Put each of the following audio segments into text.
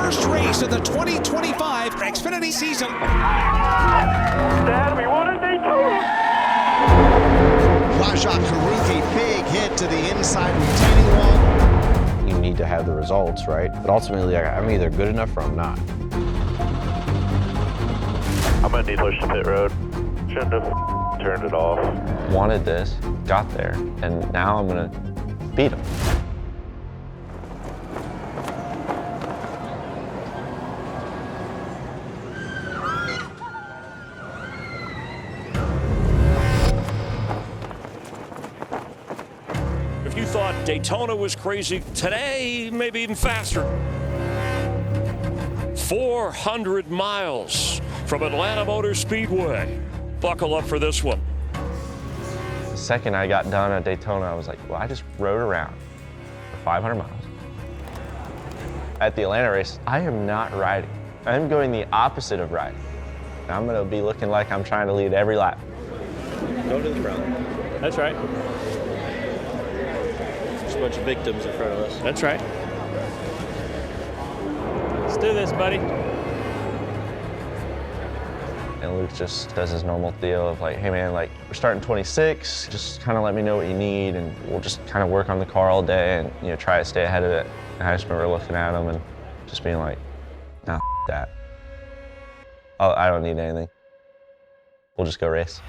first race of the 2025 Xfinity season. Dad, we won at Daytona. Rajah Caruth, big hit to the inside retaining wall. You need to have the results, right? But ultimately, I'm either good enough or I'm not. I'm gonna need to push the pit road. Shouldn't have turned it off. Wanted this, got there, and now I'm gonna beat him. If you thought Daytona was crazy, today maybe even faster. 400 miles from Atlanta Motor Speedway. Buckle up for this one. The second I got done at Daytona, I was like, well, I just rode around for 500 miles. At the Atlanta race, I am not riding. I'm going the opposite of riding. I'm gonna be looking like I'm trying to lead every lap. Go to the front. That's right. There's a bunch of victims in front of us. That's right. Let's do this, buddy. And Luke just does his normal deal of like, hey man, like we're starting 26, just kind of let me know what you need and we'll just kind of work on the car all day and try to stay ahead of it. And I just remember looking at him and just being like, nah, that. I don't need anything. We'll just go race.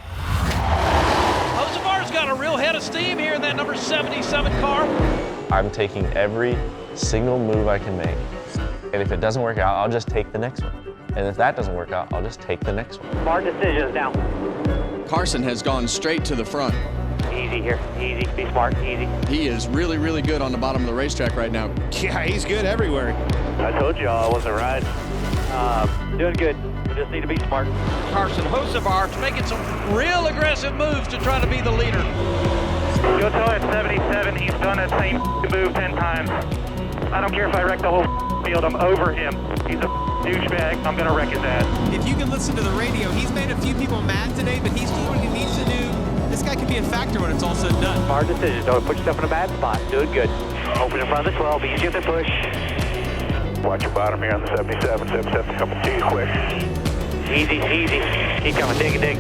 Hocevar's got a real head of steam here in that number 77 car. I'm taking every single move I can make. And if it doesn't work out, I'll just take the next one. And if that doesn't work out, I'll just take the next one. Smart decisions now. Carson has gone straight to the front. Easy here, easy. Be smart, easy. He is really, really good on the bottom of the racetrack right now. Yeah, he's good everywhere. I told y'all I wasn't riding. Doing good. We just need to be smart. Carson Hocevar making some real aggressive moves to try to be the leader. Go tell at 77 he's done that same move 10 times. I don't care if I wreck the whole field, I'm over him. He's a douchebag, I'm gonna wreck his ass. If you can listen to the radio, he's made a few people mad today, but he's doing what he needs to do. This guy can be a factor when it's all said and done. Hard decisions, don't put yourself in a bad spot. Doing good. Open in front of the 12, easy with the push. Watch your bottom here on the 77, 77 coming to you quick. Easy, easy. Keep coming, dig.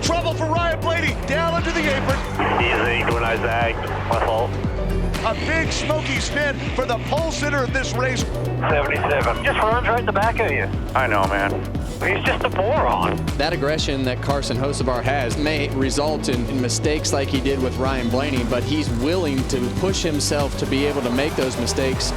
Trouble for Ryan Blaney, down under the apron. Easy, when I zagged, my fault. A big smoky spin for the pole sitter of this race. 77. Just runs right in the back of you. I know, man. He's just a moron. That aggression that Carson Hocevar has may result in mistakes like he did with Ryan Blaney, but he's willing to push himself to be able to make those mistakes.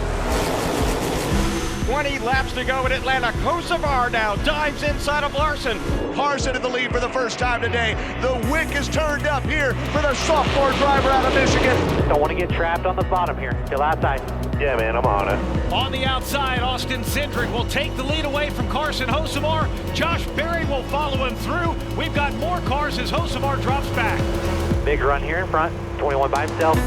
20 laps to go in Atlanta. Hocevar now dives inside of Larson. Carson in the lead for the first time today. The wick is turned up here for the sophomore driver out of Michigan. Don't want to get trapped on the bottom here. Still outside. Yeah, man, I'm on it. On the outside, Austin Cindric will take the lead away from Carson Hocevar. Josh Berry will follow him through. We've got more cars as Hocevar drops back. Big run here in front. 21 by himself.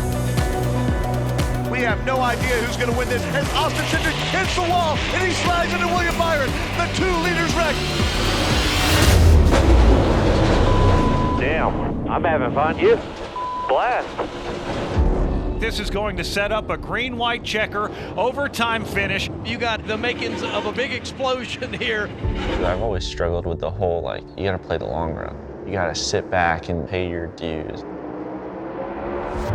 We have no idea who's going to win this as Austin Cindric hits the wall and he slides into William Byron. The 2 leaders wreck. Damn, I'm having fun. You? Blast. This is going to set up a green-white checker overtime finish. You got the makings of a big explosion here. I've always struggled with the whole, like, you gotta play the long run. You gotta sit back and pay your dues.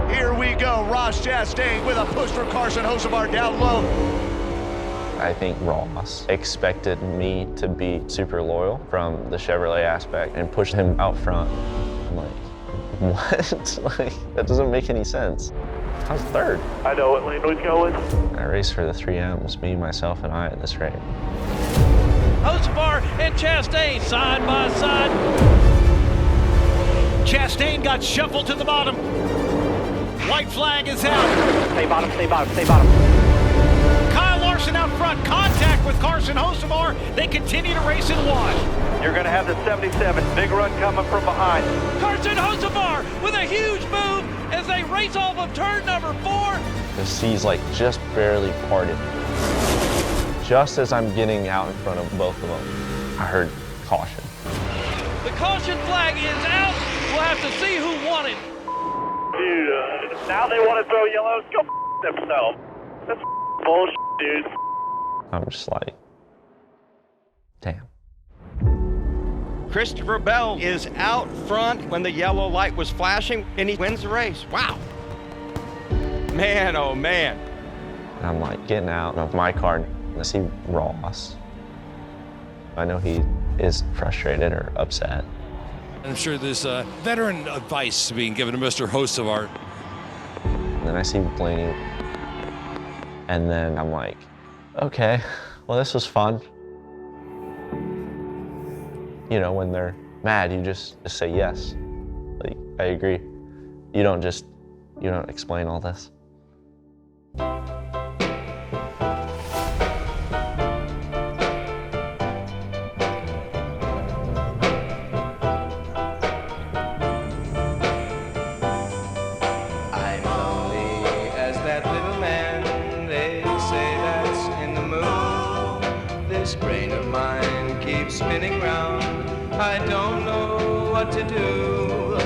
Here we go, Ross Chastain with a push from Carson Hocevar down low. I think Ross expected me to be super loyal from the Chevrolet aspect and push him out front. I'm like, what? Like, that doesn't make any sense. I was third. I know what lane we're going. I raced for the 3Ms, me, myself, and I at this rate. Hocevar and Chastain side by side. Chastain got shuffled to the bottom. White flag is out. Stay bottom, stay bottom, stay bottom. Kyle Larson out front. Contact with Carson Hocevar. They continue to race in one. You're going to have the 77. Big run coming from behind. Carson Hocevar with a huge move as they race off of turn number 4. The sea's like just barely parted. Just as I'm getting out in front of both of them, I heard caution. The caution flag is out. We'll have to see who won it. Dude, now they want to throw yellows. Go themselves. That's bullshit, dude. I'm just like, damn. Christopher Bell is out front when the yellow light was flashing, and he wins the race. Wow. Man, oh man. I'm like getting out of my car and I see Ross. I know he is frustrated or upset. I'm sure there's veteran advice being given to Mr. Hocevar. And then I see Blaney. And then I'm like, okay, well, this was fun. You know, when they're mad, you just say yes. Like, I agree. You don't explain all this. Spinning round, I don't know what to do.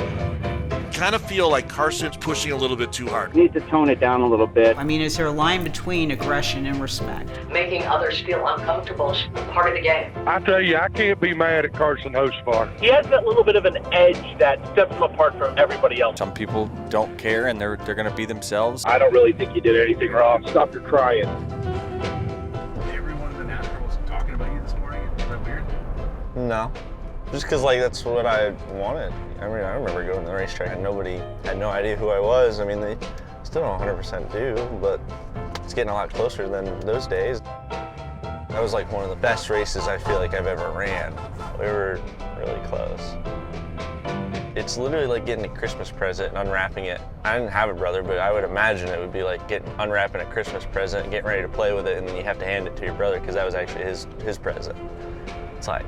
Kind of feel like Carson's pushing a little bit too hard. Need to tone it down a little bit. I mean, is there a line between aggression and respect? Making others feel uncomfortable is part of the game. I tell you, I can't be mad at Carson Hocevar. He has that little bit of an edge that sets him apart from everybody else. Some people don't care and they're going to be themselves. I don't really think you did anything wrong. Stop your crying. No, just because like that's what I wanted. I mean, I remember going to the racetrack and nobody had no idea who I was. I mean, they still don't 100% do, but it's getting a lot closer than those days. That was like one of the best races I feel like I've ever ran. We were really close. It's literally like getting a Christmas present and unwrapping it. I didn't have a brother, but I would imagine it would be like unwrapping a Christmas present and getting ready to play with it, and then you have to hand it to your brother because that was actually his present. It's like,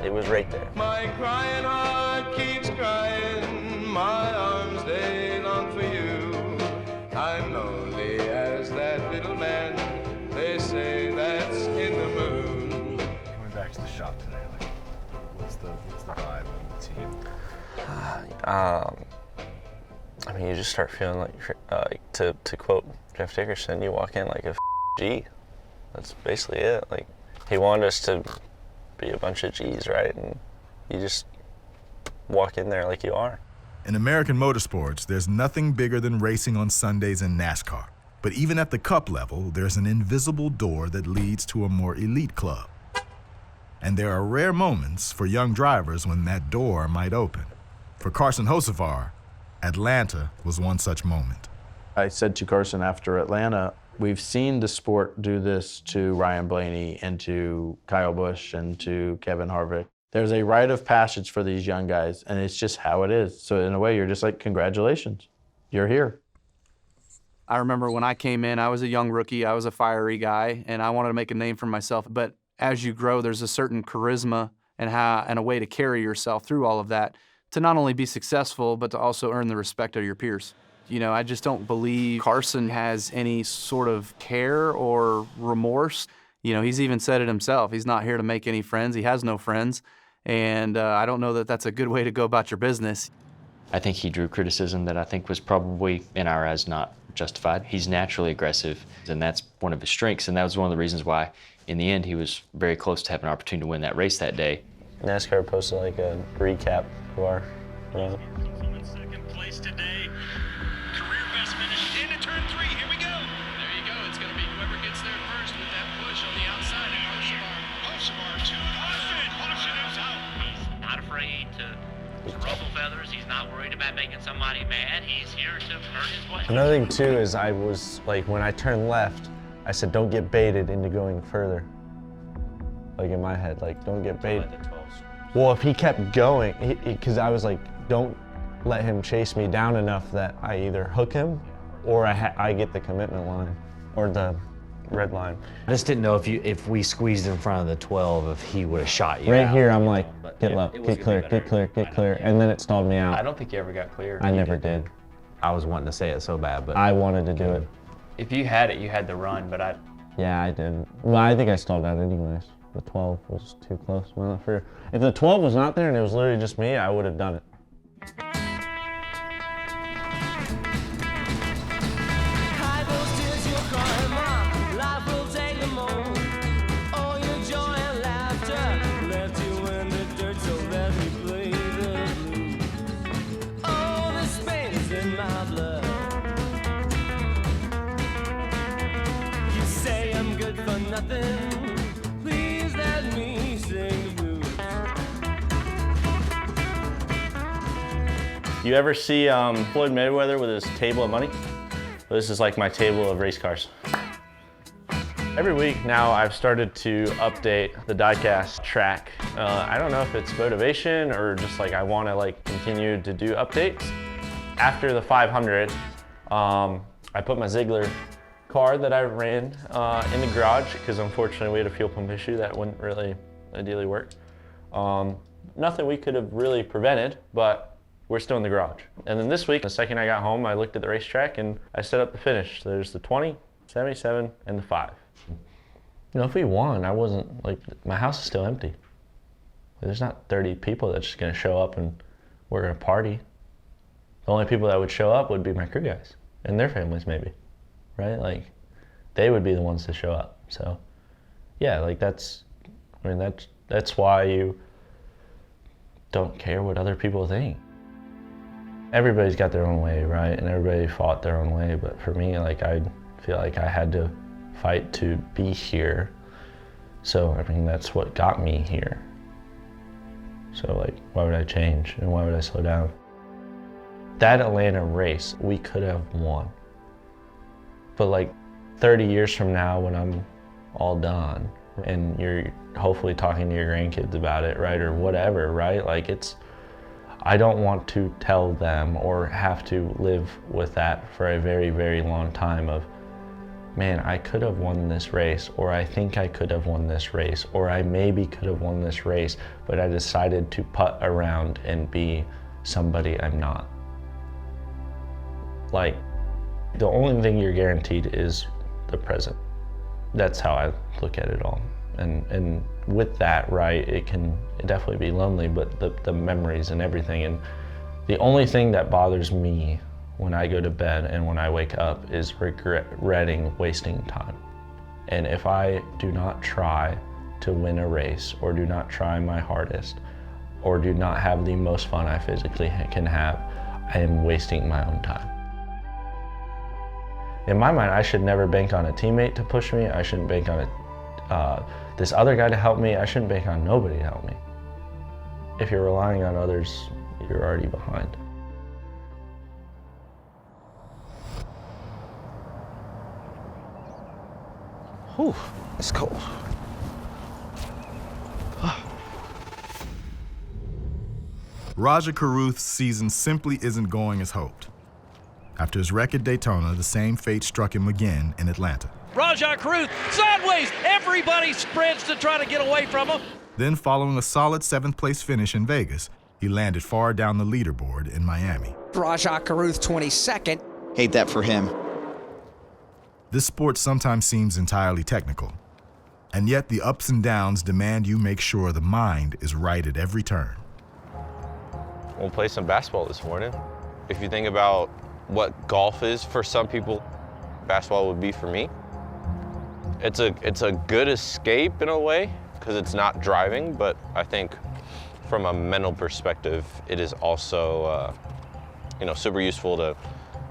it was right there. My crying heart keeps crying, my arms they long for you. I'm lonely as that little man, they say that's in the moon. Coming back to the shop today, like, what's the vibe of the team? I mean, you just start feeling like to quote Jeff Dickerson, you walk in like a G. That's basically it. Like, he wanted us to be a bunch of G's, right? And you just walk in there like you are. In American motorsports, there's nothing bigger than racing on Sundays in NASCAR. But even at the Cup level, there's an invisible door that leads to a more elite club. And there are rare moments for young drivers when that door might open. For Carson Hocevar, Atlanta was one such moment. I said to Carson after Atlanta, we've seen the sport do this to Ryan Blaney and to Kyle Busch and to Kevin Harvick. There's a rite of passage for these young guys, and it's just how it is. So in a way, you're just like, congratulations, you're here. I remember when I came in, I was a young rookie, I was a fiery guy, and I wanted to make a name for myself. But as you grow, there's a certain charisma and a way to carry yourself through all of that to not only be successful, but to also earn the respect of your peers. You know, I just don't believe Carson has any sort of care or remorse. You know, he's even said it himself. He's not here to make any friends. He has no friends. And I don't know that that's a good way to go about your business. I think he drew criticism that I think was probably, in our eyes, not justified. He's naturally aggressive, and that's one of his strengths. And that was one of the reasons why, in the end, he was very close to having an opportunity to win that race that day. NASCAR posted like a recap of our, Second place today. Career best finish into turn 3. Here we go. There you go. It's going to be whoever gets there first with that push on the outside of Hocevar to Caution. Caution is out. He's not afraid to ruffle feathers. He's not worried about making somebody mad. He's here to earn his way. Another thing too is I was like, when I turned left, I said, don't get baited into going further. Like in my head, like, don't get baited. Well, if he kept going, because I was like, don't let him chase me down enough that I either hook him or I get the commitment line or the red line. I just didn't know if we squeezed in front of the 12, if he would have shot you Right out. here, I'm like, get low, get clear, get clear, get clear, and then it stalled me out. I don't think you ever got cleared. I never did. I was wanting to say it so bad, but I wanted to do it. If you had it, you had the run, but Yeah, I didn't. Well, I think I stalled out anyways. The 12 was too close. I'm not sure. If the 12 was not there and it was literally just me, I would have done it. High voltage, you'll call him up. Life will take a moment. You ever see Floyd Mayweather with his table of money? Well, this is like my table of race cars. Every week now I've started to update the diecast track. I don't know if it's motivation or just like I want to like continue to do updates. After the 500, I put my Ziegler car that I ran in the garage because unfortunately we had a fuel pump issue that wouldn't really ideally work. Nothing we could have really prevented, but we're still in the garage. And then this week, the second I got home, I looked at the racetrack and I set up the finish. There's the 20, 77, and the 5. You know, if we won, I wasn't, like, my house is still empty. There's not 30 people that's just gonna show up and we're gonna party. The only people that would show up would be my crew guys and their families maybe, right? Like, they would be the ones to show up. So, yeah, like that's why you don't care what other people think. Everybody's got their own way, right? And everybody fought their own way, but for me, like, I feel like I had to fight to be here. So, I mean, that's what got me here. So, like, why would I change and why would I slow down? That Atlanta race, we could have won. But like 30 years from now when I'm all done and you're hopefully talking to your grandkids about it, right, or whatever, right? Like I don't want to tell them or have to live with that for a very, very long time of, man, I could have won this race, or I think I could have won this race, or I maybe could have won this race, but I decided to putt around and be somebody I'm not. Like, the only thing you're guaranteed is the present. That's how I look at it all. And with that, right, it can definitely be lonely, but the memories and everything. And the only thing that bothers me when I go to bed and when I wake up is regretting wasting time. And if I do not try to win a race, or do not try my hardest, or do not have the most fun I physically can have, I am wasting my own time. In my mind, I should never bank on a teammate to push me. I shouldn't bank on this other guy to help me. I shouldn't bank on nobody to help me. If you're relying on others, you're already behind. Whew, it's cold. Rajah Caruth's season simply isn't going as hoped. After his wreck at Daytona, the same fate struck him again in Atlanta. Rajah Caruth, sideways. Everybody spreads to try to get away from him. Then, following a solid 7th place finish in Vegas, he landed far down the leaderboard in Miami. Rajah Caruth, 22nd. Hate that for him. This sport sometimes seems entirely technical, and yet the ups and downs demand you make sure the mind is right at every turn. We'll play some basketball this morning. If you think about what golf is for some people, basketball would be for me. It's a good escape in a way because it's not driving, but I think from a mental perspective, it is also super useful to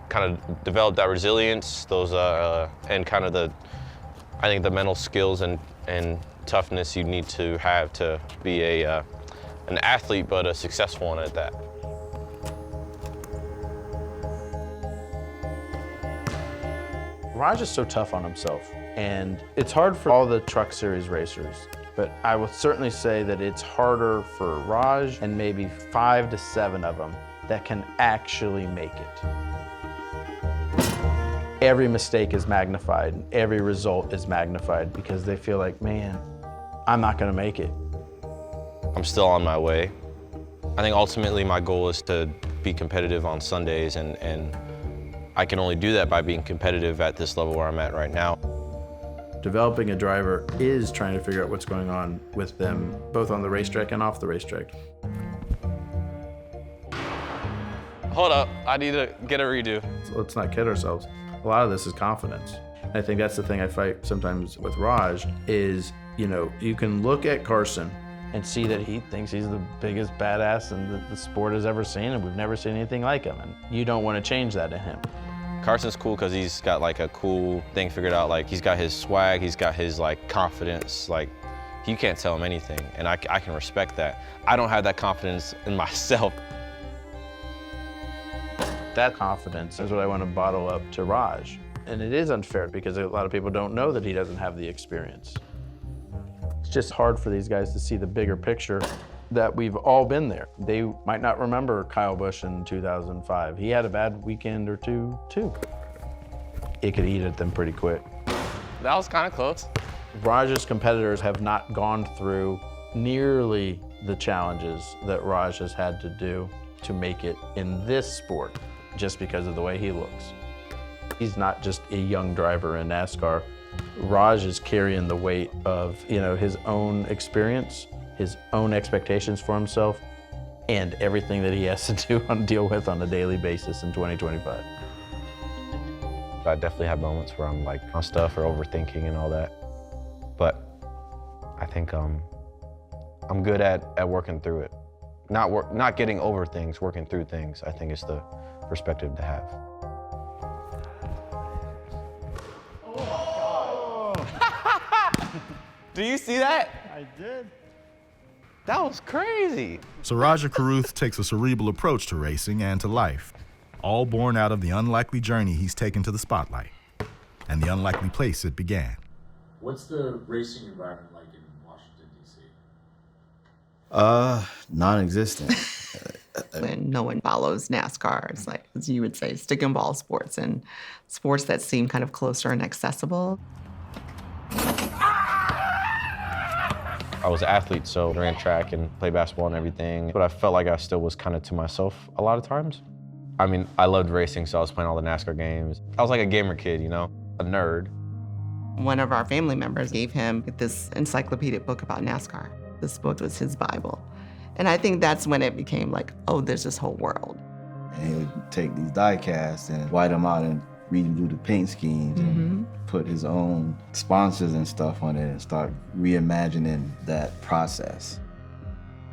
kind of develop that resilience, those and kind of I think the mental skills and toughness you need to have to be an athlete, but a successful one at that. Rajah's so tough on himself, and it's hard for all the Truck Series racers, but I would certainly say that it's harder for Raj and maybe 5 to 7 of them that can actually make it. Every mistake is magnified, and every result is magnified because they feel like, man, I'm not gonna make it. I'm still on my way. I think ultimately my goal is to be competitive on Sundays, and I can only do that by being competitive at this level where I'm at right now. Developing a driver is trying to figure out what's going on with them, both on the racetrack and off the racetrack. Hold up, I need to get a redo. So let's not kid ourselves. A lot of this is confidence. I think that's the thing I fight sometimes with Raj is, you can look at Carson and see that he thinks he's the biggest badass and the sport has ever seen, and we've never seen anything like him. And you don't want to change that in him. Carson's cool because he's got like a cool thing figured out. Like he's got his swag, he's got his like confidence. Like you can't tell him anything, and I can respect that. I don't have that confidence in myself. That confidence is what I want to bottle up to Raj. And it is unfair because a lot of people don't know that he doesn't have the experience. It's just hard for these guys to see the bigger picture that we've all been there. They might not remember Kyle Busch in 2005. He had a bad weekend or two, too. It could eat at them pretty quick. That was kind of close. Raj's competitors have not gone through nearly the challenges that Raj has had to do to make it in this sport, just because of the way he looks. He's not just a young driver in NASCAR. Raj is carrying the weight of, his own experience, his own expectations for himself, and everything that he has to deal with on a daily basis in 2025. I definitely have moments where I'm like on stuff or overthinking and all that. But I think I'm good at working through it. Not getting over things, working through things, I think is the perspective to have. Do you see that? I did. That was crazy. So Rajah Caruth takes a cerebral approach to racing and to life, all born out of the unlikely journey he's taken to the spotlight and the unlikely place it began. What's the racing environment like in Washington, D.C.? Non-existent. When no one follows NASCAR, it's like, as you would say, stick and ball sports and sports that seem kind of closer and accessible. I was an athlete, so I ran track and played basketball and everything, but I felt like I still was kind of to myself a lot of times. I mean, I loved racing, so I was playing all the NASCAR games. I was like a gamer kid, a nerd. One of our family members gave him this encyclopedic book about NASCAR. This book was his Bible. And I think that's when it became like, oh, there's this whole world. And he would take these die casts and white them out and redo the paint schemes and put his own sponsors and stuff on it and start reimagining that process.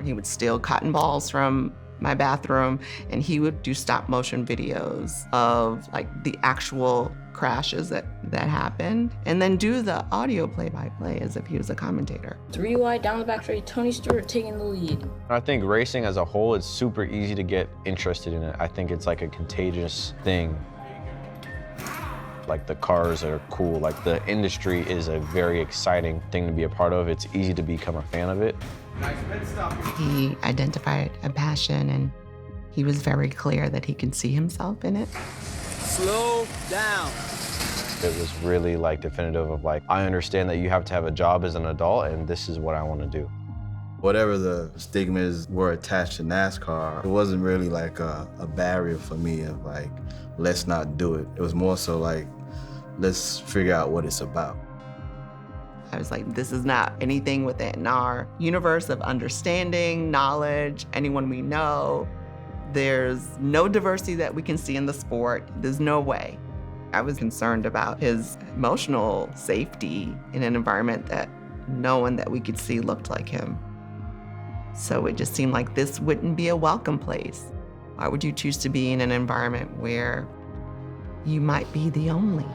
He would steal cotton balls from my bathroom, and he would do stop motion videos of like the actual crashes that happened, and then do the audio play-by-play as if he was a commentator. 3 wide down the back straight, Tony Stewart taking the lead. I think racing as a whole, it's super easy to get interested in it. I think it's like a contagious thing. Like the cars are cool, like the industry is a very exciting thing to be a part of. It's easy to become a fan of it. He identified a passion, and he was very clear that he could see himself in it. Slow down. It was really like definitive of like, I understand that you have to have a job as an adult and this is what I want to do. Whatever the stigmas were attached to NASCAR, it wasn't really like a barrier for me of like, let's not do it. It was more so like, let's figure out what it's about. I was like, this is not anything within our universe of understanding, knowledge, anyone we know. There's no diversity that we can see in the sport. There's no way. I was concerned about his emotional safety in an environment that no one that we could see looked like him. So it just seemed like this wouldn't be a welcome place. Why would you choose to be in an environment where you might be the only?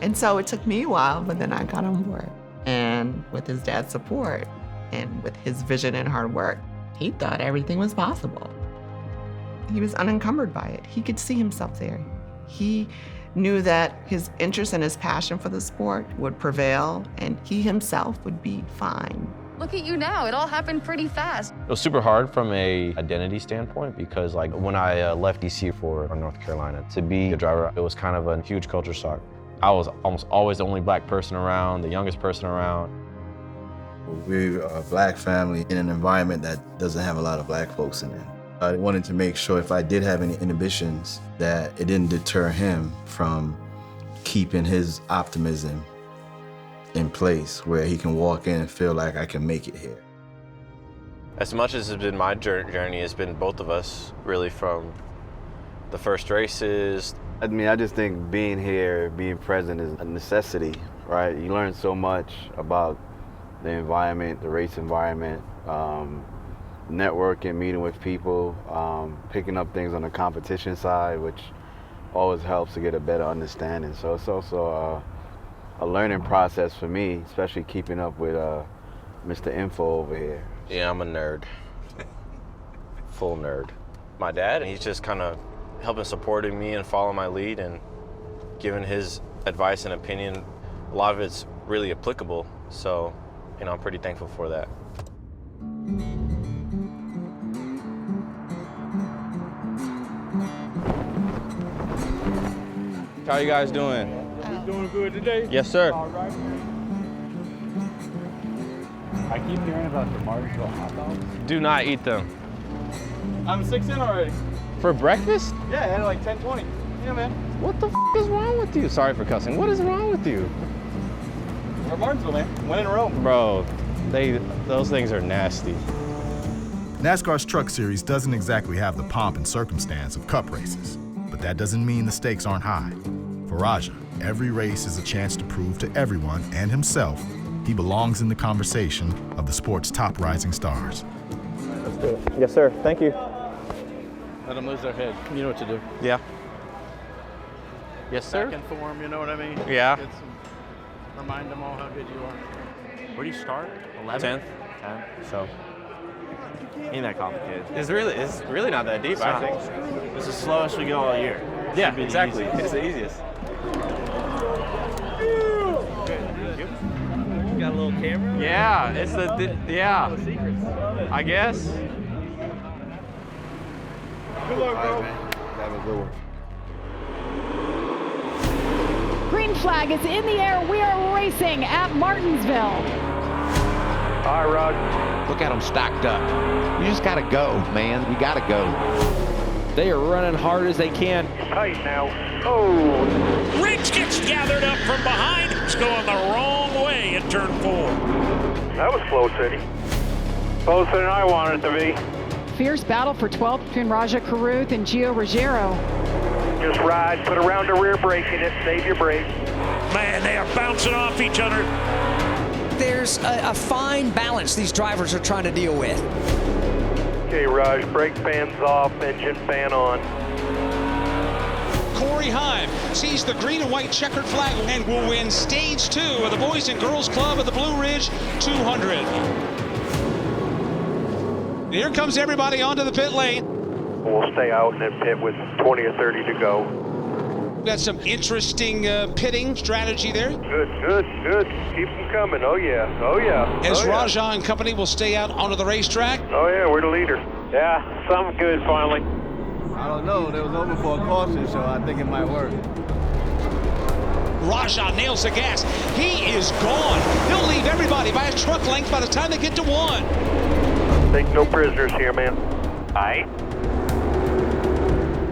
And so it took me a while, but then I got on board. And with his dad's support and with his vision and hard work, he thought everything was possible. He was unencumbered by it. He could see himself there. He knew that his interest and his passion for the sport would prevail, and he himself would be fine. Look at you now, it all happened pretty fast. It was super hard from a identity standpoint because like when I left DC for North Carolina to be a driver, it was kind of a huge culture shock. I was almost always the only black person around, the youngest person around. We're a black family in an environment that doesn't have a lot of black folks in it. I wanted to make sure if I did have any inhibitions that it didn't deter him from keeping his optimism in place where he can walk in and feel like I can make it here. As much as it's been my journey, it's been both of us, really, from the first races. I mean, I just think being here, being present is a necessity, right? You learn so much about the environment, the race environment, networking, meeting with people, picking up things on the competition side, which always helps to get a better understanding. So it's also a learning process for me, especially keeping up with Mr. Info over here. Yeah, I'm a nerd. Full nerd. My dad, he's just kind of helping supporting me and following my lead and giving his advice and opinion. A lot of it's really applicable, so I'm pretty thankful for that. How you guys doing? We doing good today? Yes, sir. All right. I keep hearing about the Martinsville hot dogs. Do not eat them. I'm 6 in already. For breakfast? Yeah, at like 10:20. Yeah, man. What the is wrong with you? Sorry for cussing. What is wrong with you? We're Martinsville, man. Win in a row. Bro, those things are nasty. NASCAR's Truck Series doesn't exactly have the pomp and circumstance of cup races, but that doesn't mean the stakes aren't high. For Rajah, every race is a chance to prove to everyone and himself he belongs in the conversation of the sport's top rising stars. Let's do it. Yes, sir. Thank you. Let them lose their head. You know what to do. Yeah. Yes, sir. Back in form, you know what I mean? Yeah. Remind them all how good you are. Where do you start? 11th. 10th. So. Ain't that complicated. It's really not that deep, I think. It's the slowest we go all year. Yeah, exactly. It's the easiest. You got a little camera? Yeah, it's yeah. I guess. Good luck, bro. Have a good one. Green flag is in the air. We are racing at Martinsville. All right, Rod. Look at them stacked up. You just got to go, man. You got to go. They are running hard as they can. Tight now. Oh. Riggs gets gathered up from behind. It's going the wrong way in turn 4. That was close, Eddie. Closer than I wanted it to be. Fierce battle for 12th between Rajah Caruth and Gio Ruggiero. Just ride, put around the rear brake in it, save your brake. Man, they are bouncing off each other. There's a fine balance these drivers are trying to deal with. Okay, Raj, brake fan's off, engine fan on. Corey Heim sees the green and white checkered flag and will win stage 2 of the Boys and Girls Club of the Blue Ridge 200. Here comes everybody onto the pit lane. We'll stay out in that pit with 20 or 30 to go. Got some interesting pitting strategy there. Good. Keep them coming. Oh, yeah. As Rajah and company will stay out onto the racetrack. Oh, yeah, we're the leader. Yeah, something good finally. I don't know. They was over for a caution, so I think it might work. Rajah nails the gas. He is gone. He'll leave everybody by a truck length by the time they get to 1. Take no prisoners here, man. Aye.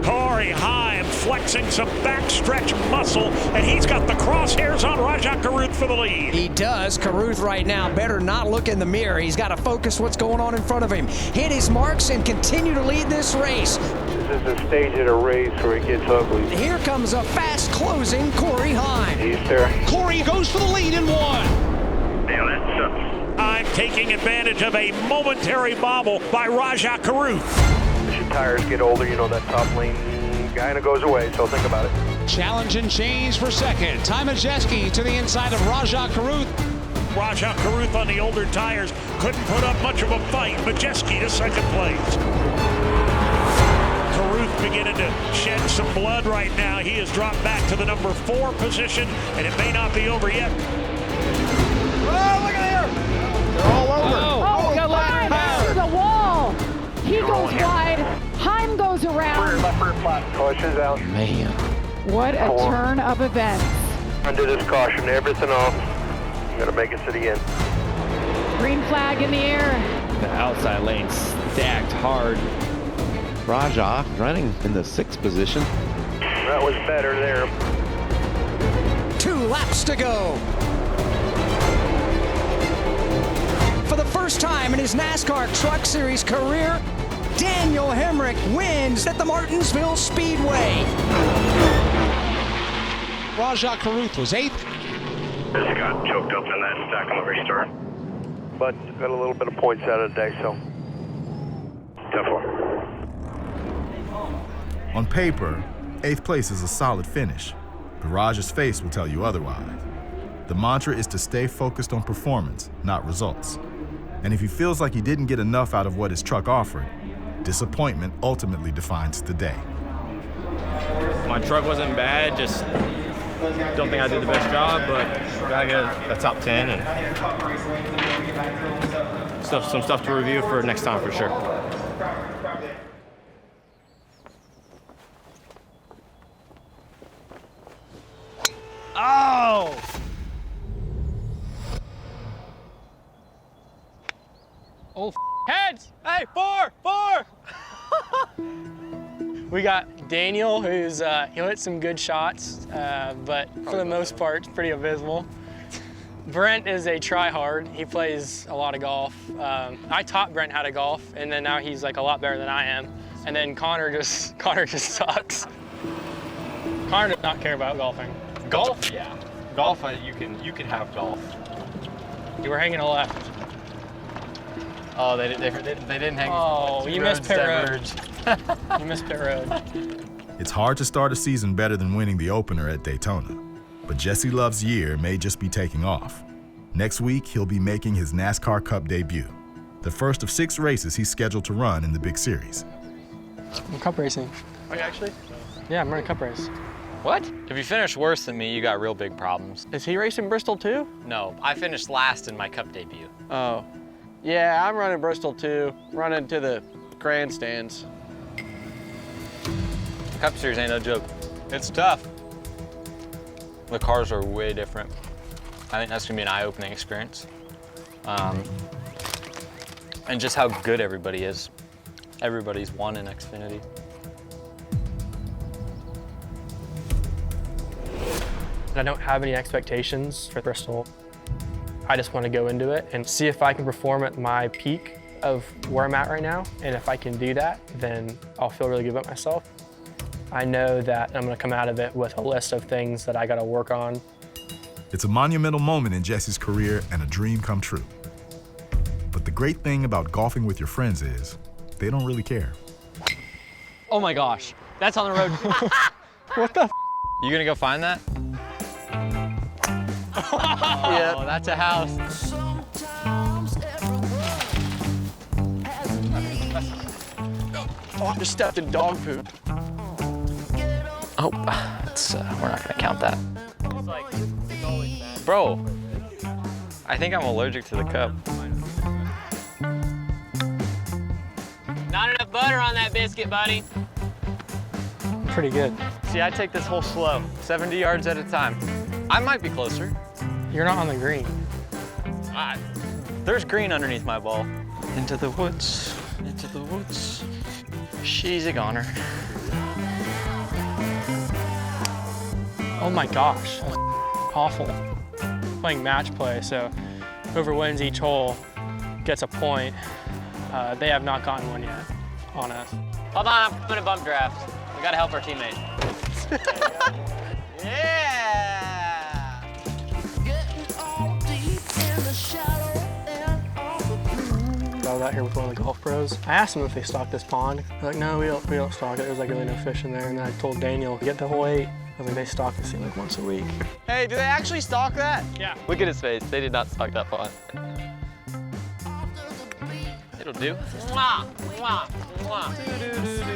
Corey Heim flexing some backstretch muscle, and he's got the crosshairs on Rajah Caruth for the lead. He does. Caruth right now better not look in the mirror. He's got to focus what's going on in front of him. Hit his marks and continue to lead this race. This is a stage of the race where it gets ugly. Here comes a fast closing Corey Heim. He's there. Corey goes for the lead in 1. Damn, that sucks. I'm taking advantage of a momentary bobble by Rajah Caruth. As your tires get older, you know that top lane kind of goes away, so think about it. Challenge and change for second. Ty Majeski to the inside of Rajah Caruth. Rajah Caruth on the older tires couldn't put up much of a fight. Majeski to second place. Caruth beginning to shed some blood right now. He has dropped back to the number 4 position, and it may not be over yet. Oh, look at here! They're all over. Oh, Heim to the wall. He goes wide. Heim goes around. Left rear flat. Caution's out. Man. What a turn of events. Under this caution, everything off. I'm gonna make it to the end. Green flag in the air. The outside lane stacked hard. Rajah running in the 6th position. That was better there. 2 laps to go. For the first time in his NASCAR Truck Series career, Daniel Hemrick wins at the Martinsville Speedway. Rajah Caruth was 8th. Just got choked up in that stack on the restart. But got a little bit of points out of the day, so tough one. On paper, 8th place is a solid finish, but Rajah's face will tell you otherwise. The mantra is to stay focused on performance, not results. And if he feels like he didn't get enough out of what his truck offered, disappointment ultimately defines the day. My truck wasn't bad, just don't think I did the best job, but gotta get a top 10 and some stuff to review for next time for sure. Oh! Oh, heads! Hey, four! We got Daniel, who's he'll hit some good shots, but for the most part, it's pretty abysmal. Brent is a try-hard. He plays a lot of golf. I taught Brent how to golf, and then now he's like a lot better than I am. And then Connor just sucks. Connor does not care about golfing. Golf, yeah. Golf, you can have golf. You were hanging a left. Oh, they didn't hang. Oh, you missed pit road. You missed pit road. It's hard to start a season better than winning the opener at Daytona, but Jesse Love's year may just be taking off. Next week, he'll be making his NASCAR Cup debut, the first of 6 races he's scheduled to run in the big series. I'm cup racing. Are you actually? Yeah, I'm running a cup race. What? If you finish worse than me, you got real big problems. Is he racing Bristol too? No, I finished last in my Cup debut. Oh. Yeah, I'm running Bristol too. Running to the grandstands. Cup Series ain't no joke. It's tough. The cars are way different. I think that's gonna be an eye-opening experience. And just how good everybody is. Everybody's won in Xfinity. I don't have any expectations for Bristol. I just want to go into it and see if I can perform at my peak of where I'm at right now. And if I can do that, then I'll feel really good about myself. I know that I'm going to come out of it with a list of things that I got to work on. It's a monumental moment in Jesse's career and a dream come true. But the great thing about golfing with your friends is they don't really care. Oh my gosh, that's on the road. What the f? You gonna go find that? Oh, that's a house. Oh, I just stepped in dog poop. Oh, it's, we're not gonna count that. Bro, I think I'm allergic to the cup. Not enough butter on that biscuit, buddy. Pretty good. See, I take this hole slow, 70 yards at a time. I might be closer. You're not on the green. There's green underneath my ball. Into the woods, into the woods. She's a goner. Oh my gosh, that's awful. Playing match play, so whoever wins each hole gets a point. They have not gotten one yet on us. Hold on, I'm in a bump draft. We gotta help our teammate. Yeah! I was out here with one of the golf pros. I asked them if they stocked this pond. They're like, no, we don't stock it. There's like really no fish in there. And then I told Daniel, get to hole 8. I was like, they stock this thing like once a week. Hey, do they actually stock that? Yeah. Look at his face. They did not stock that pond. It'll do. Mwah, mwah, mwah.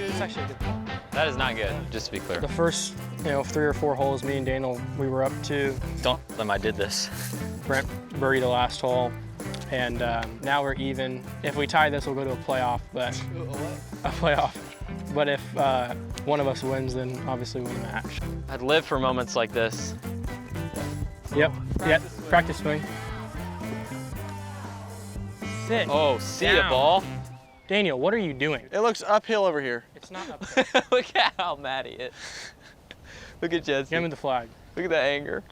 It's actually a good pond. That is not good, just to be clear. The first, 3 or 4 holes, me and Daniel, we were up to. Don't tell them I did this. Brent birdied the last hole, and now we're even. If we tie this, we'll go to a playoff, but a playoff. But if one of us wins, then obviously win the match. I'd live for moments like this. Yep. Practice swing. Sit. Oh, see a ball. Daniel, what are you doing? It looks uphill over here. It's not uphill. Look at how mad he is. Look at Jesse. Give him the flag. Look at that anger.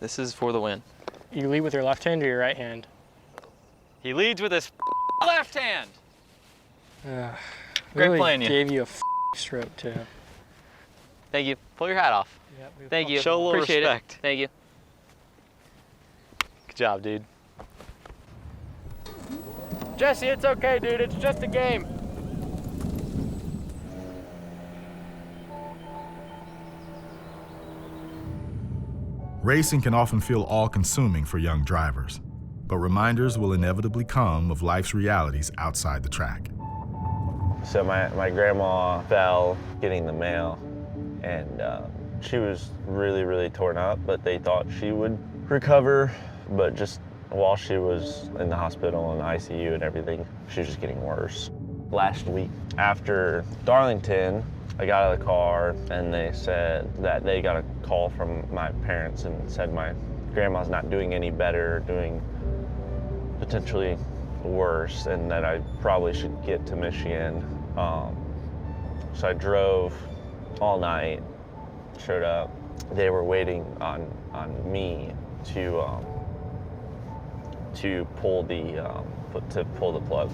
This is for the win. You lead with your left hand or your right hand? He leads with his left hand. Great really playing you. Gave you a stroke too. Thank you. Pull your hat off. Yep, Thank you. Show a little Appreciate respect. It. Thank you. Good job, dude. Jesse, it's okay, dude. It's just a game. Racing can often feel all-consuming for young drivers, but reminders will inevitably come of life's realities outside the track. So my grandma fell getting the mail, and she was really, really torn up, but they thought she would recover, but just while she was in the hospital and ICU and everything, she was just getting worse. Last week, after Darlington, I got out of the car and they said that they got a call from my parents and said my grandma's not doing any better, doing potentially worse, and that I probably should get to Michigan. So I drove all night, showed up. They were waiting on me to pull the plug.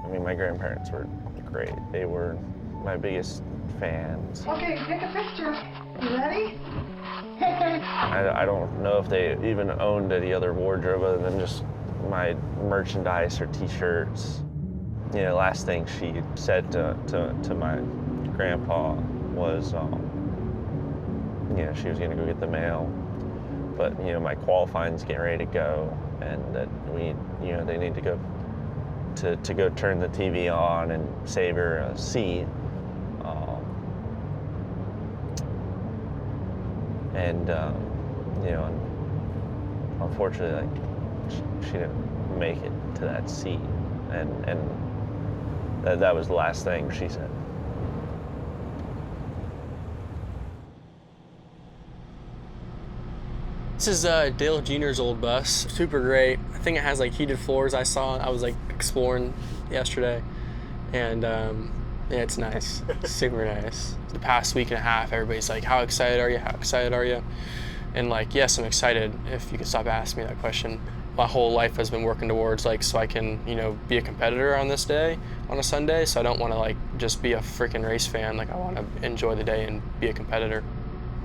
I mean, my grandparents were great. They were my biggest fans. Okay, take a picture. You ready? I don't know if they even owned any other wardrobe other than just my merchandise or t-shirts. You know, last thing she said to my grandpa was, you know, she was gonna go get the mail, but, you know, my qualifying's getting ready to go, and that they need to go turn the TV on and save her a seat. You know, unfortunately, like, she didn't make it to that seat, and that was the last thing she said. This is Dale Jr.'s old bus. Super great. I think it has like heated floors. I was like exploring yesterday, and yeah, it's nice. Super nice. The past week and a half, everybody's like, "How excited are you? How excited are you?" And like, yes, I'm excited. If you could stop asking me that question. My whole life has been working towards like, so I can, you know, be a competitor on this day, on a Sunday. So I don't want to like just be a freaking race fan. Like, I want to enjoy the day and be a competitor.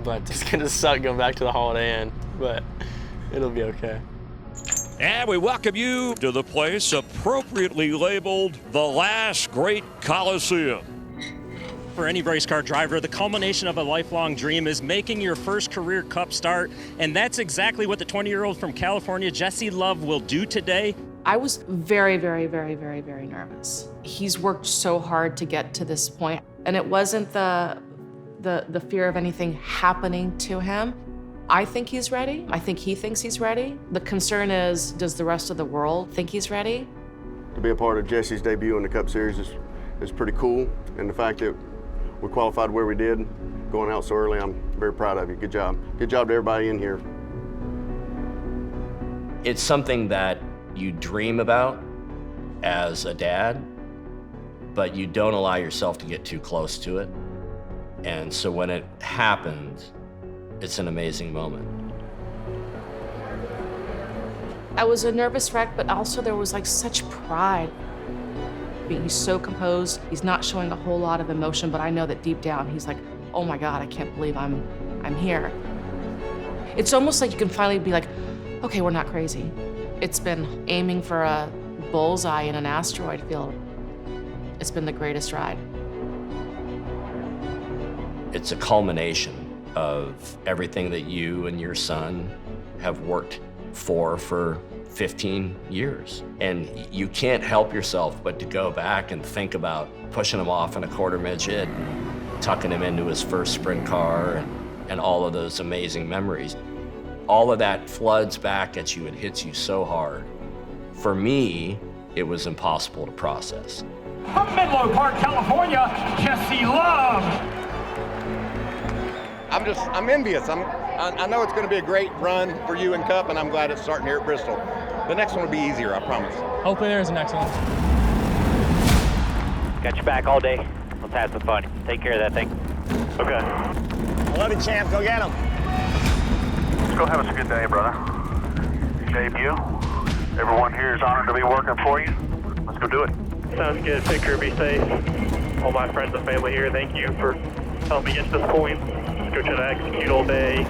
But it's gonna suck going back to the Holiday Inn, but it'll be okay. And we welcome you to the place appropriately labeled the last great Coliseum. For any race car driver, the culmination of a lifelong dream is making your first career Cup start, and that's exactly what the 20-year-old from California, Jessie Love, will do today. I was very, very, very, very, very nervous. He's worked so hard to get to this point, and it wasn't the fear of anything happening to him. I think he's ready. I think he thinks he's ready. The concern is, does the rest of the world think he's ready? To be a part of Jesse's debut in the Cup Series is pretty cool, and the fact that we qualified where we did, going out so early, I'm very proud of you. Good job. Good job to everybody in here. It's something that you dream about as a dad, but you don't allow yourself to get too close to it. And so when it happens, it's an amazing moment. I was a nervous wreck, but also there was like such pride. He's so composed. He's not showing a whole lot of emotion, but I know that deep down he's like, oh my God, I can't believe I'm here. It's almost like you can finally be like, okay, we're not crazy. It's been aiming for a bullseye in an asteroid field. It's been the greatest ride. It's a culmination of everything that you and your son have worked for 15 years. And you can't help yourself but to go back and think about pushing him off in a quarter midget, and tucking him into his first sprint car, and all of those amazing memories. All of that floods back at you and hits you so hard. For me, it was impossible to process. From Menlo Park, California, Jessie Love. I'm envious. I know it's going to be a great run for you in Cup, and I'm glad it's starting here at Bristol. The next one will be easier, I promise. Hopefully there's a next one. Got your back all day. Let's have some fun. Take care of that thing. Okay. I love you, champ. Go get him. Let's go have us a good day, brother. Debut. Everyone here is honored to be working for you. Let's go do it. Sounds good. Take care. Be safe. All my friends and family here, thank you for helping me get to this point. Go try to execute all day.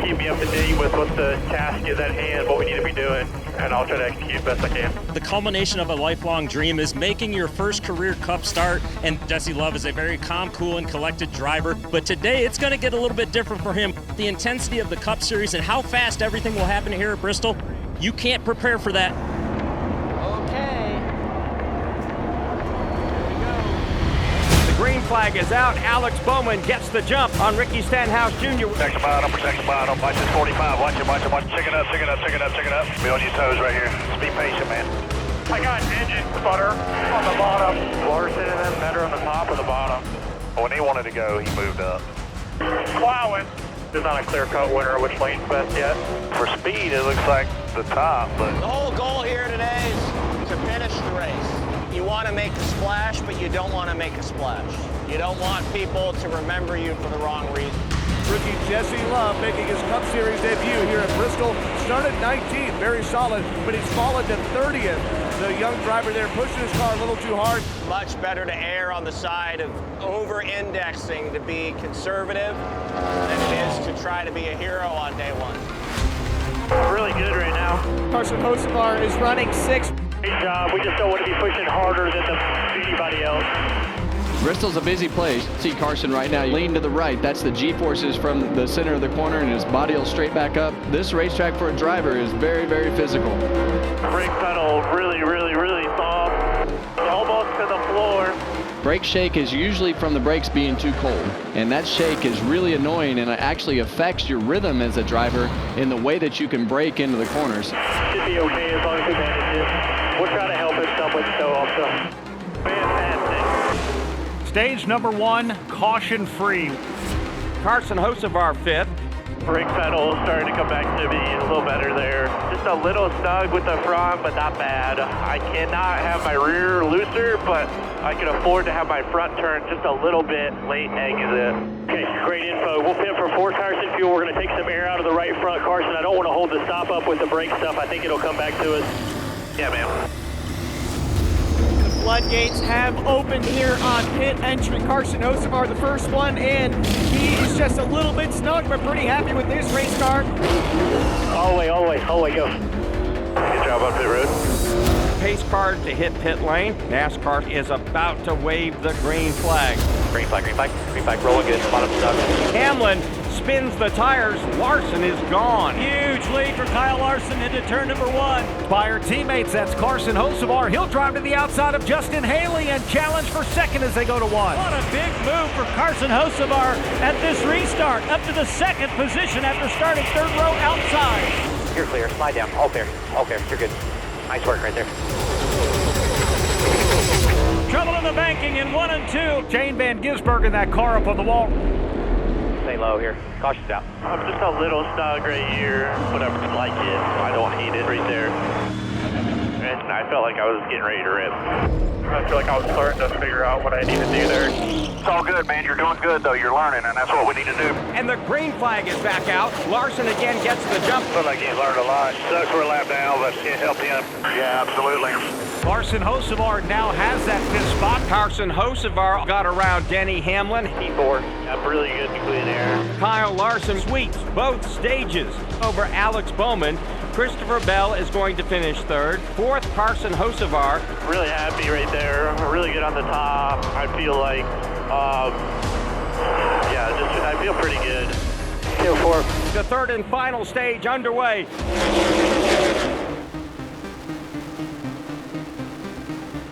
Keep me up to date with what the task is at hand, what we need to be doing, and I'll try to execute best I can. The culmination of a lifelong dream is making your first career Cup start, and Jessie Love is a very calm, cool, and collected driver. But today, it's going to get a little bit different for him. The intensity of the Cup Series and how fast everything will happen here at Bristol, you can't prepare for that. Okay. The green flag is out. Alex Bowman gets the jump on Ricky Stenhouse Jr. Protect the bottom, protect the bottom. Watch this 45. Watch it, watch it, watch it. Chick it up, chick it up, chick it up, chick it up. Be on your toes right here. Just be patient, man. I got engine sputter on the bottom. Larson and then better on the top or the bottom. When he wanted to go, he moved up. Plowing. There's not a clear-cut winner of which lane's best yet. For speed, it looks like the top, but... The whole goal here today is to finish the race. You want to make a splash, but you don't want to make a splash. You don't want people to remember you for the wrong reason. Rookie Jesse Love making his Cup Series debut here at Bristol. Started 19th, very solid, but he's fallen to 30th. The young driver there pushing his car a little too hard. Much better to err on the side of over-indexing to be conservative than it is to try to be a hero on day one. Really good right now. Carson Hocevar is running 6th. Great job. We just don't want to be pushing harder than anybody else. Bristol's a busy place. See Carson right now, lean to the right. That's the G-forces from the center of the corner, and his body will straight back up. This racetrack for a driver is very, very physical. Brake pedal really, really, really soft. Almost to the floor. Brake shake is usually from the brakes being too cold, and that shake is really annoying, and it actually affects your rhythm as a driver in the way that you can brake into the corners. Should be okay as long as we manage it. We'll try to help him some with the also. Fantastic. Stage number 1, caution free. Carson Hocevar 5th. Brake pedal starting to come back to me a little better there. Just a little snug with the front, but not bad. I cannot have my rear looser, but I can afford to have my front turn just a little bit late exit. Okay, great info. We'll pit for 4 tires and fuel. We're going to take some air out of the right front. Carson, I don't want to hold the stop up with the brake stuff. I think it'll come back to us. Yeah, man. Floodgates have opened here on pit entry. Carson Hocevar, the first one in. He is just a little bit snug, but pretty happy with this race car. All the way, go. Good job on pit road. Pace car to hit pit lane. NASCAR is about to wave the green flag. Green flag, green flag, green flag. Rolling good. Bottom stuck. Hamlin spins the tires. Larson is gone. Huge lead for Kyle Larson into turn number 1. By her teammates, that's Carson Hocevar. He'll drive to the outside of Justin Haley and challenge for second as they go to 1. What a big move for Carson Hocevar at this restart. Up to the 2nd position after starting 3rd row outside. You're clear. Slide down. All clear. All clear. You're good. Nice work right there. Trouble in the banking in 1 and 2. Jane Van Gisbergen, that car up on the wall. Stay low here. Caution's out. I'm just a little snug right here, but I like it. I don't hate it right there. And I felt like I was getting ready to rip. I feel like I was starting to figure out what I need to do there. It's all good, man. You're doing good, though. You're learning, and that's what we need to do. And the green flag is back out. Larson again gets the jump. Feel like he's learned a lot. Sucks we're a lap down, but it helped him. Yeah, absolutely. Carson Hocevar now has that fifth spot. Carson Hocevar got around Denny Hamlin. P4. I'm really good in clean air. Kyle Larson sweeps both stages over Alex Bowman. Christopher Bell is going to finish 3rd. 4th, Carson Hocevar. Really happy right there. Really good on the top. I feel like, I feel pretty good. The 3rd and final stage underway.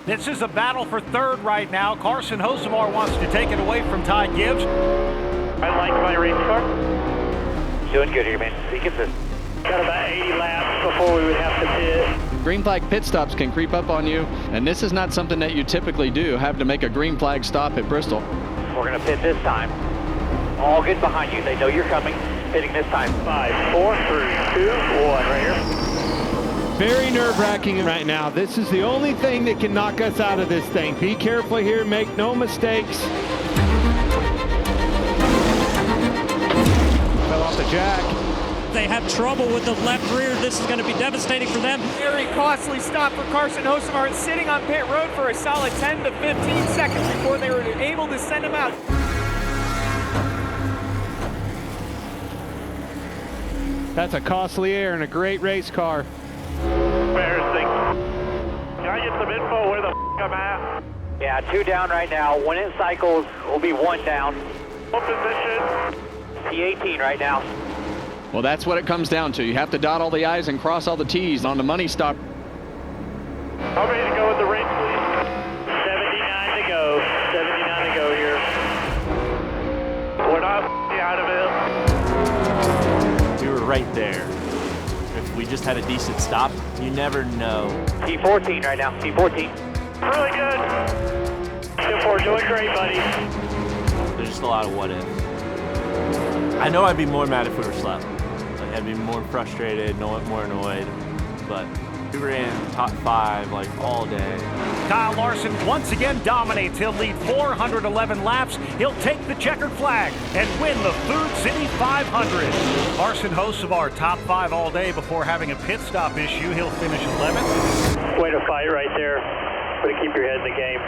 This is a battle for 3rd right now. Carson Hocevar wants to take it away from Ty Gibbs. I like my race car. Doing good here, man. Be consistent. Got about 80 laps before we would have to pit. Green flag pit stops can creep up on you, and this is not something that you typically do, have to make a green flag stop at Bristol. We're going to pit this time. All good behind you. They know you're coming. Pitting this time. 5, 4, 3, 2, 1 right here. Very nerve-wracking right now. This is the only thing that can knock us out of this thing. Be careful here, make no mistakes. Fell off the jack. They have trouble with the left rear. This is going to be devastating for them. Very costly stop for Carson Hocevar, sitting on pit road for a solid 10 to 15 seconds before they were able to send him out. That's a costly air and a great race car. Embarrassing. Can I get some info where the I'm at? Yeah, 2 down right now. When it cycles, will be 1 down. What position? P18 right now. Well, that's what it comes down to. You have to dot all the I's and cross all the T's on the money stop. I'm ready to go with the race, please. 79 to go. 79 to go here. proud of it. We were right there. If we just had a decent stop, you never know. T14 right now, T14. Really good. Tim Ford, doing great, buddy. There's just a lot of what if. I know I'd be more mad if we were slept. Like, I'd be more frustrated, more annoyed, but we were in top 5 like all day. Kyle Larson once again dominates. He'll lead 411 laps. He'll take the checkered flag and win the Food City 500. Carson Hocevar top 5 all day before having a pit stop issue. He'll finish 11th. Way to fight right there. Way to keep your head in the game.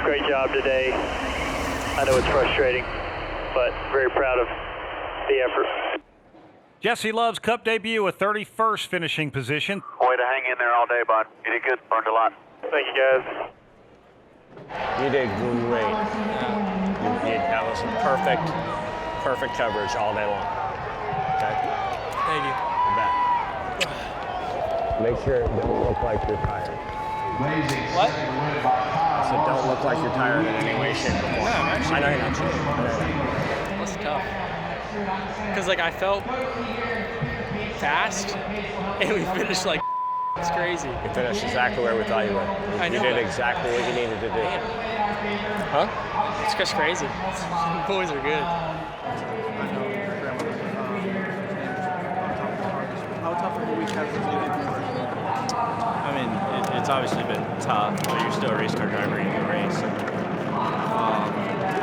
Great job today. I know it's frustrating, but very proud of the effort. Jesse Love's Cup debut, a 31st finishing position. Way to hang in there all day, bud. You did good. Learned a lot. Thank you, guys. You did great. That was perfect coverage all day long. Okay? Thank you. You bet. Make sure it don't look like you're tired. What? So don't look like you're tired in any way, shape, or form. No, I'm actually. I know you're not. That's tough. Because, like, I felt fast, and we finished, like, it's crazy. You finished exactly where we thought you would. You did exactly what you needed to do. Man. Huh? It's just crazy. The boys are good. How tough of a week has this been? I mean, it's obviously been tough, but you're still a race car driver in a race.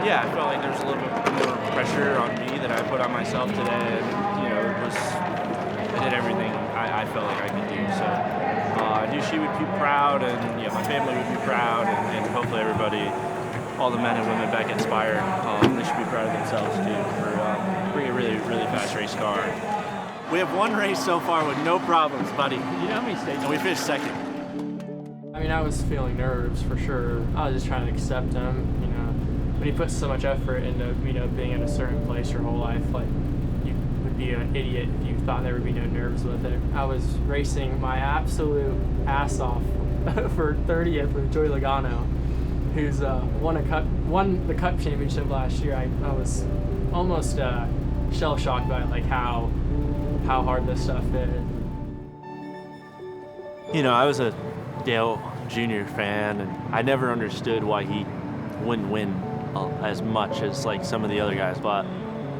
Yeah, I felt like there was a little bit more pressure on me that I put on myself today. And, you know, I did everything I felt like I could do. So I knew she would be proud, and my family would be proud, and hopefully everybody, all the men and women back at Spire, they should be proud of themselves too for bringing a really, really fast race car. We have one race so far with no problems, buddy. You know how many stages? And we finished second. I mean, I was feeling nerves for sure. I was just trying to accept him, you know. When you put so much effort into, being in a certain place your whole life, like, you would be an idiot if you thought there would be no nerves with it. I was racing my absolute ass off for 30th with Joey Logano, who's won the Cup Championship last year. I was almost shell-shocked by, like, how hard this stuff is. You know, I was a Dale Jr. fan, and I never understood why he wouldn't win as much as like some of the other guys, but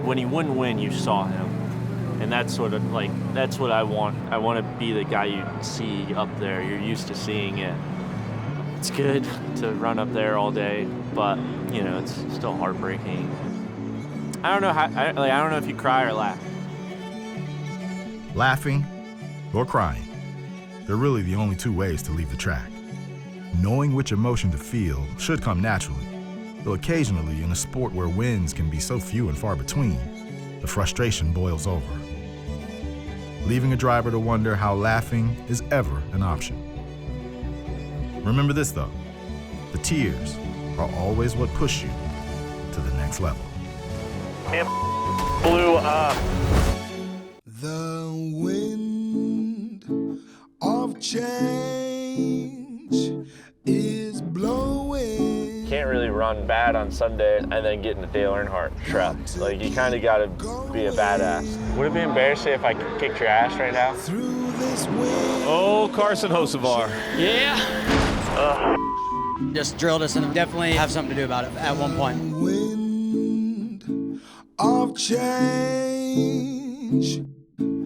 when he wouldn't win, you saw him, and that's sort of like, that's what I want. I want to be the guy you see up there. You're used to seeing it. It's good to run up there all day, but you know, it's still heartbreaking. I don't know how. I don't know if you cry or laugh. Laughing or crying. They're really the only two ways to leave the track. Knowing which emotion to feel should come naturally, though occasionally in a sport where wins can be so few and far between, the frustration boils over, leaving a driver to wonder how laughing is ever an option. Remember this though, the tears are always what push you to the next level. It blew up. The wind of change is blowing. Can't really run bad on Sunday and then get in the Dale Earnhardt trap. Like, you kind of got to be a badass. Would it be embarrassing if I kicked your ass right now? Oh, Carson Hocevar. Yeah. Just drilled us and definitely have something to do about it at one point. Wind of change